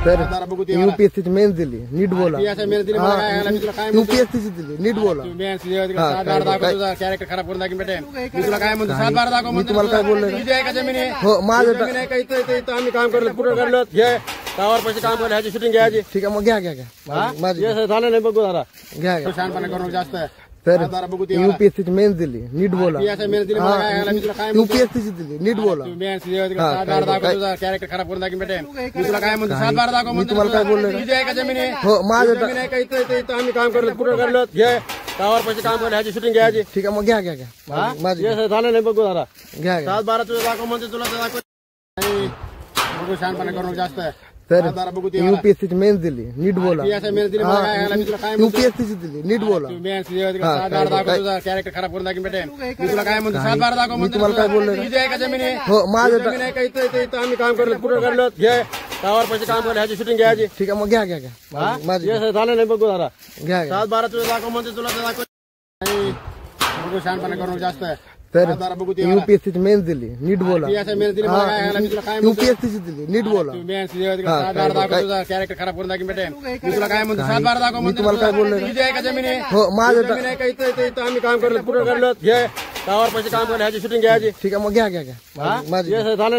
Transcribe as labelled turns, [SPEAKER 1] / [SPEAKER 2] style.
[SPEAKER 1] तर यूपीएससीची मेन्स दिली, नीट बोला. यूपीएससीची दिली, नीट बोला.
[SPEAKER 2] कॅरेक्टर खराब करून दाखवून भेटेन. मी तुला काय म्हणतो, 7-12 दाखव.
[SPEAKER 1] मी तुम्हाला काय बोललो?
[SPEAKER 2] जमीन आहे.
[SPEAKER 1] हो, माझं
[SPEAKER 2] जमीन आहे का? इथं आम्ही काम करलो, पुढे काढलो. घे टावर पैसे काम करले, ह्याची शूटिंग घ्यायची.
[SPEAKER 1] ठीक आहे, मग घ्या घ्या माझी
[SPEAKER 2] झालं नाही बघू जरा.
[SPEAKER 1] घ्या घ्या.
[SPEAKER 2] शानपणा करून जास्त.
[SPEAKER 1] तर यूपीएससीची मेन्स दिली, नीट बोला. यूपीएससीची दिली, नीट बोला.
[SPEAKER 2] कॅरेक्टर खराब करून दाखवून भेटेन. मी तुला काय म्हणतो, 7-12 दाखव.
[SPEAKER 1] मी तुम्हाला काय बोललो?
[SPEAKER 2] जमीन आहे.
[SPEAKER 1] हो, माझं
[SPEAKER 2] जमीन आहे का? इथं आम्ही काम करलो, पुढे काढलो. घे टावर पैसे काम करले, ह्याची शूटिंग घ्यायची.
[SPEAKER 1] ठीक आहे, मग घ्या घ्या घ्या माझी
[SPEAKER 2] झालं नाही बघू जरा.
[SPEAKER 1] घ्या घ्या.
[SPEAKER 2] 7-12 तुझं दाखव म्हणते, तुला तर दाखव. बघू शानपणा करून जास्त.
[SPEAKER 1] तर यूपीएससीची मेन्स दिली, नीट बोला. यूपीएससीची दिली, नीट बोला.
[SPEAKER 2] कॅरेक्टर खराब करून दाखवून भेटेन. मी तुला काय म्हणतो, 7-12 दाखव.
[SPEAKER 1] मी तुम्हाला काय बोललो?
[SPEAKER 2] जमीन आहे.
[SPEAKER 1] हो, माझं
[SPEAKER 2] जमीन आहे का? इथं आम्ही काम करलो, पुढे काढलो. घे टावर पैसे काम करले, ह्याची शूटिंग घ्यायची.
[SPEAKER 1] ठीक आहे, मग घ्या घ्या घ्या माझी
[SPEAKER 2] झालं नाही बघू जरा.
[SPEAKER 1] घ्या घ्या.
[SPEAKER 2] 7-12 तुझं दाखव म्हणते, तुला तर दाखव. बघू शानपणा करून जास्त.
[SPEAKER 1] तर यूपीएससीची मेन्स दिली, नीट बोला. यूपीएससीची दिली, नीट बोला.
[SPEAKER 2] कॅरेक्टर खराब करून दाखवून भेटेन. मी तुला काय म्हणतो, 7-12 दाखव.
[SPEAKER 1] मी तुम्हाला काय बोललो?
[SPEAKER 2] जमीन आहे.
[SPEAKER 1] हो, माझं
[SPEAKER 2] जमीन आहे का? इथं आम्ही काम करलो, पुढे काढलो. घे टावर पैसे काम करले, ह्याची शूटिंग घ्यायची.
[SPEAKER 1] ठीक आहे, मग घ्या घ्या घ्या माझी
[SPEAKER 2] झालं.